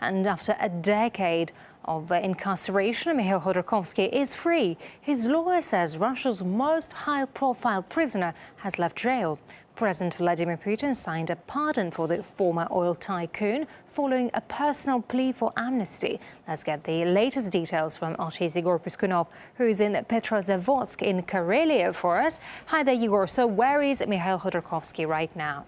And after a decade of incarceration, Mikhail Khodorkovsky is free. His lawyer says Russia's most high-profile prisoner has left jail. President Vladimir Putin signed a pardon for the former oil tycoon following a personal plea for amnesty. Let's get the latest details from RT's Igor Piskunov, who is in Petrozavodsk in Karelia for us. Hi there, Igor. So where is Mikhail Khodorkovsky right now?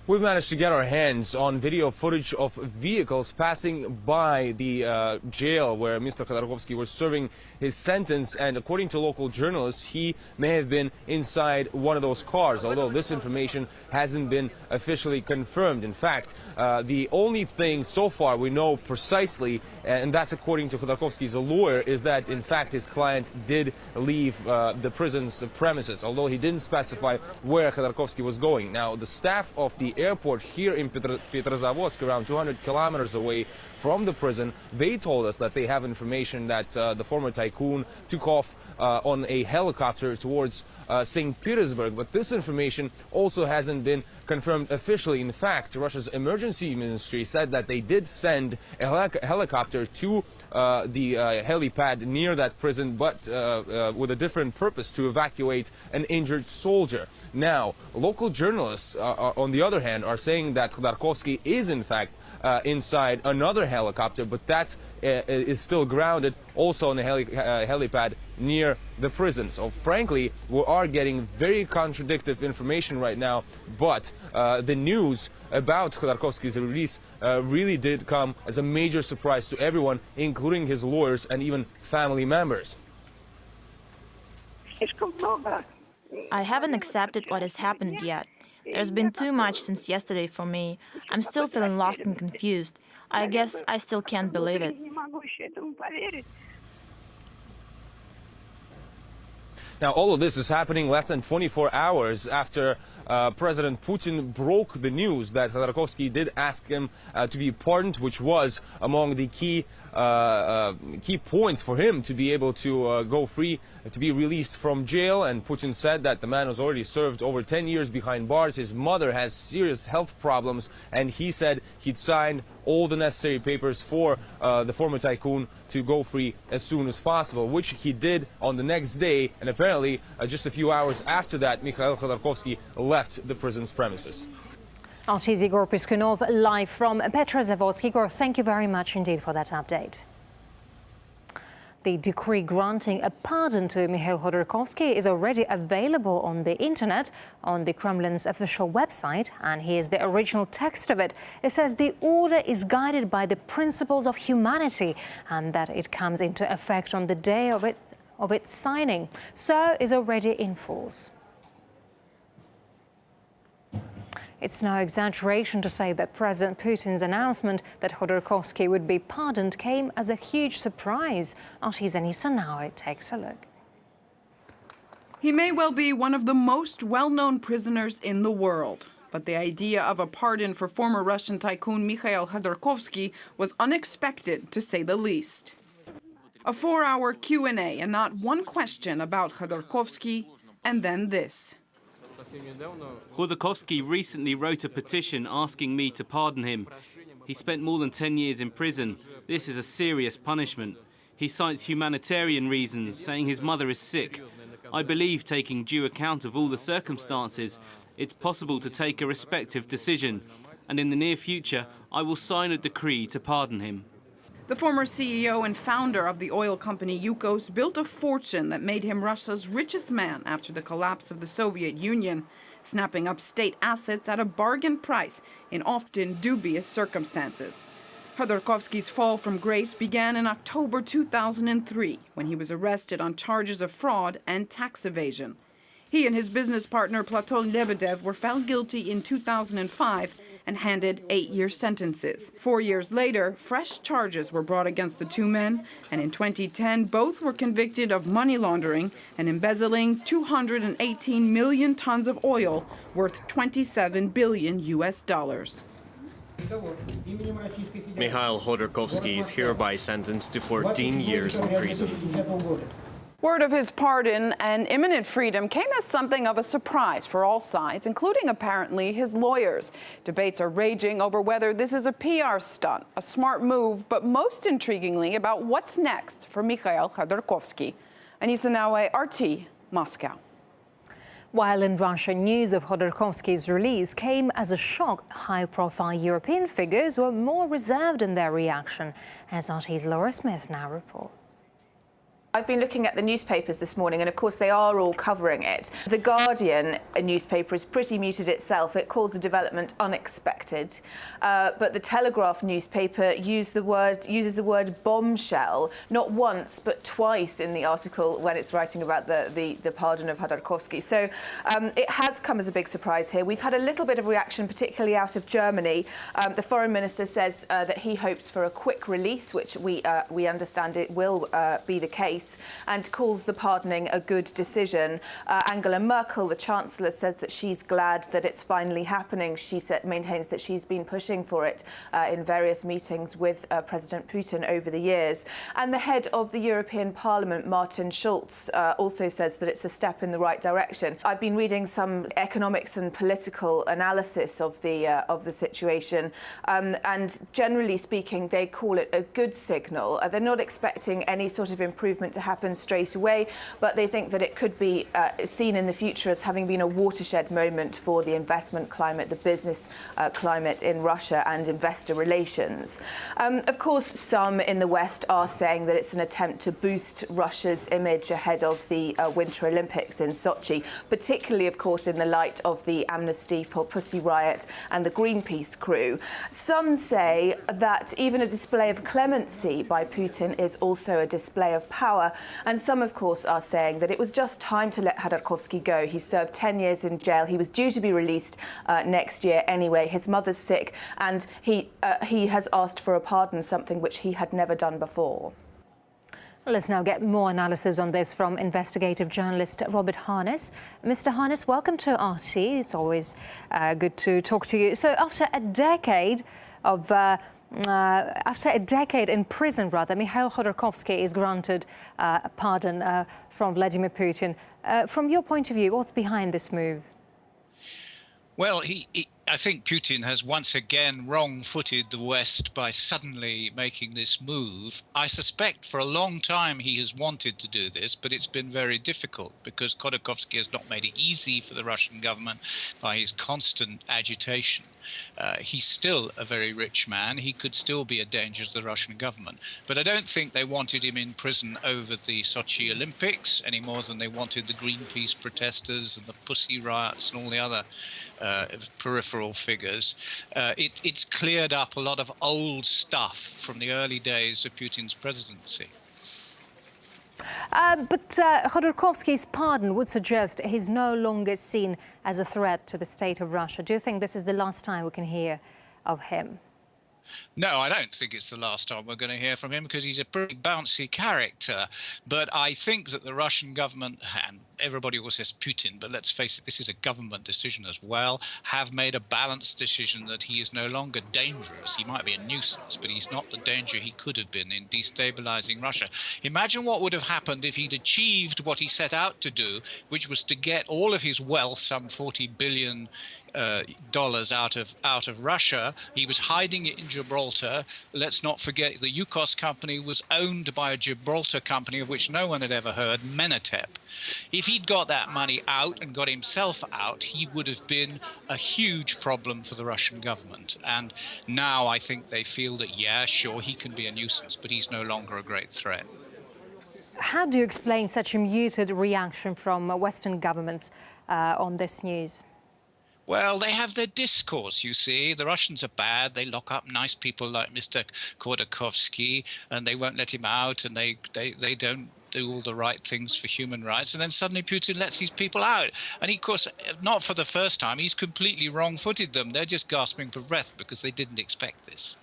We've managed to get our hands on video footage of vehicles passing by the jail where Mr. Khodorkovsky was serving his sentence, and according to local journalists, he may have been inside one of those cars, although this information hasn't been officially confirmed. In fact, the only thing so far we know precisely, and that's according to Khodorkovsky's lawyer, is that in fact his client did leave the prison's premises, although he didn't specify where Khodorkovsky was going. Now, the staff of the airport here in Petrozavodsk, around 200 kilometers away from the prison, they told us that they have information that the former tycoon took off on a helicopter towards St. Petersburg, but this information also hasn't been confirmed officially. In fact, Russia's emergency ministry said that they did send a helicopter to the helipad near that prison, but with a different purpose, to evacuate an injured soldier. Now, local journalists, on the other hand, are saying that Khodorkovsky is in fact inside another helicopter, but that is still grounded also on the helipad near the prison. So frankly, we are getting very contradictory information right now, but the news about Khodorkovsky's release really did come as a major surprise to everyone, including his lawyers and even family members. I haven't accepted what has happened yet. There's been too much since yesterday for me. I'm still feeling lost and confused. I guess I still can't believe it. Now, all of this is happening less than 24 hours after President Putin broke the news that Khodorkovsky did ask him to be pardoned, which was among the key points for him to be able to go free, to be released from jail. And Putin said that the man was already served over 10 years behind bars. His mother has serious health problems, and he said he'd signed all the necessary papers for the former tycoon to go free as soon as possible, which he did on the next day. And apparently, just a few hours after that, Mikhail Khodorkovsky left the prison's premises. RT's Igor Piskunov live from Petrozavodsk. Igor, thank you very much indeed for that update. The decree granting a pardon to Mikhail Khodorkovsky is already available on the internet, on the Kremlin's official website, and here's the original text of it. It says the order is guided by the principles of humanity and that it comes into effect on the day of its signing, so is already in force. It's no exaggeration to say that President Putin's announcement that Khodorkovsky would be pardoned came as a huge surprise. RT's Anissa now takes a look. He may well be one of the most well-known prisoners in the world, but the idea of a pardon for former Russian tycoon Mikhail Khodorkovsky was unexpected, to say the least. A 4-hour Q&A and not one question about Khodorkovsky, and then this. Khodorkovsky recently wrote a petition asking me to pardon him. He spent more than 10 years in prison. This is a serious punishment. He cites humanitarian reasons, saying his mother is sick. I believe, taking due account of all the circumstances, it's possible to take a respective decision, and in the near future, I will sign a decree to pardon him. The former CEO and founder of the oil company Yukos built a fortune that made him Russia's richest man after the collapse of the Soviet Union, snapping up state assets at a bargain price in often dubious circumstances. Khodorkovsky's fall from grace began in October 2003, when he was arrested on charges of fraud and tax evasion. He and his business partner Platon Lebedev were found guilty in 2005 and handed 8-year sentences. 4 years later, fresh charges were brought against the two men, and in 2010, both were convicted of money laundering and embezzling 218 million tons of oil worth $27 billion. Mikhail Khodorkovsky is hereby sentenced to 14 years in prison. Word of his pardon and imminent freedom came as something of a surprise for all sides, including apparently his lawyers. Debates are raging over whether this is a PR stunt, a smart move, but most intriguingly about what's next for Mikhail Khodorkovsky. Anisa Nawe, RT, Moscow. While in Russia, news of Khodorkovsky's release came as a shock, high-profile European figures were more reserved in their reaction, as RT's Laura Smith now reports. I've been looking at the newspapers this morning, and of course they are all covering it. The Guardian newspaper is pretty muted itself. It calls the development unexpected. But the Telegraph newspaper uses the word bombshell, not once but twice in the article when it's writing about the pardon of Khodorkovsky. So it has come as a big surprise here. We've had a little bit of reaction, particularly out of Germany. The foreign minister says that he hopes for a quick release, which we understand it will be the case, and calls the pardoning a good decision. Angela Merkel, the Chancellor, says that she's glad that it's finally happening. She maintains that she's been pushing for it in various meetings with President Putin over the years. And the head of the European Parliament, Martin Schulz, also says that it's a step in the right direction. I've been reading some economics and political analysis of the situation, and generally speaking, they call it a good signal. They're not expecting any sort of improvement to happen straight away, but they think that it could be seen in the future as having been a watershed moment for the investment climate, the business climate in Russia and investor relations. Of course, some in the West are saying that it's an attempt to boost Russia's image ahead of the Winter Olympics in Sochi, particularly, of course, in the light of the amnesty for Pussy Riot and the Greenpeace crew. Some say that even a display of clemency by Putin is also a display of power. And some, of course, are saying that it was just time to let Khodorkovsky go. He served 10 years in jail. He was due to be released next year anyway. His mother's sick, and he has asked for a pardon, something which he had never done before. Let's now get more analysis on this from investigative journalist Robert Harness. Mr. Harness, welcome to RT. It's always good to talk to you. So after a decade in prison, Mikhail Khodorkovsky is granted a pardon from Vladimir Putin. From your point of view, what's behind this move? Well, I think Putin has once again wrong-footed the West by suddenly making this move. I suspect for a long time he has wanted to do this, but it's been very difficult because Khodorkovsky has not made it easy for the Russian government by his constant agitation. He's still a very rich man. He could still be a danger to the Russian government. But I don't think they wanted him in prison over the Sochi Olympics any more than they wanted the Greenpeace protesters and the Pussy Riots and all the other peripheral figures. It's cleared up a lot of old stuff from the early days of Putin's presidency. But Khodorkovsky's pardon would suggest he's no longer seen as a threat to the state of Russia. Do you think this is the last time we can hear of him? No, I don't think it's the last time we're going to hear from him because he's a pretty bouncy character. But I think that the Russian government, and everybody always says Putin, but let's face it, this is a government decision as well, have made a balanced decision that he is no longer dangerous. He might be a nuisance, but he's not the danger he could have been in destabilizing Russia. Imagine what would have happened if he'd achieved what he set out to do, which was to get all of his wealth, some $40 billion out of Russia. He was hiding it in Gibraltar. Let's not forget the Yukos company was owned by a Gibraltar company of which no one had ever heard, Menatep. If he'd got that money out and got himself out, he would have been a huge problem for the Russian government. And now I think they feel that, yeah, sure, he can be a nuisance, but he's no longer a great threat. How do you explain such a muted reaction from Western governments on this news? Well, they have their discourse, you see. The Russians are bad. They lock up nice people like Mr. Khodorkovsky, and they won't let him out, and they don't do all the right things for human rights. And then suddenly Putin lets these people out. And he, of course, not for the first time, he's completely wrong-footed them. They're just gasping for breath because they didn't expect this.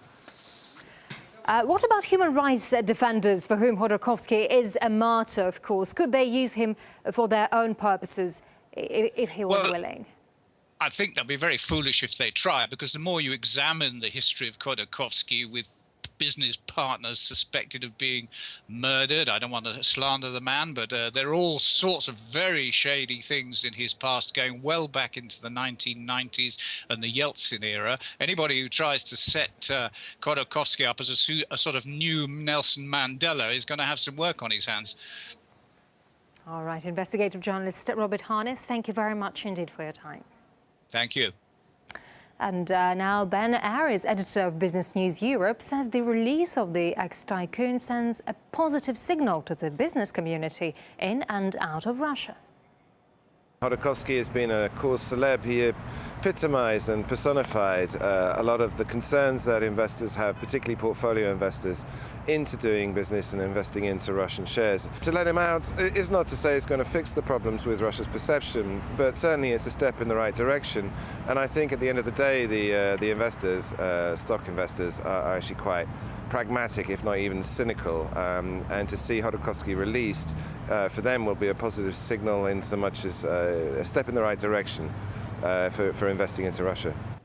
What about human rights defenders for whom Khodorkovsky is a martyr, of course? Could they use him for their own purposes if he was willing? I think they'll be very foolish if they try, because the more you examine the history of Khodorkovsky with business partners suspected of being murdered. I don't want to slander the man, but there are all sorts of very shady things in his past, going well back into the 1990s and the Yeltsin era. Anybody who tries to set Khodorkovsky up as a sort of new Nelson Mandela is going to have some work on his hands. All right, investigative journalist Robert Harness, thank you very much indeed for your time. Thank you. And now Ben Aris, editor of Business News Europe, says the release of the ex-tycoon sends a positive signal to the business community in and out of Russia. Khodorkovsky has been a cause célèbre. He epitomized and personified a lot of the concerns that investors have, particularly portfolio investors, into doing business and investing into Russian shares. To let him out is not to say it's going to fix the problems with Russia's perception, but certainly it's a step in the right direction. And I think at the end of the day, the investors, stock investors, are actually quite pragmatic, if not even cynical. And to see Khodorkovsky released, for them will be a positive signal in so much as a step in the right direction for investing into Russia.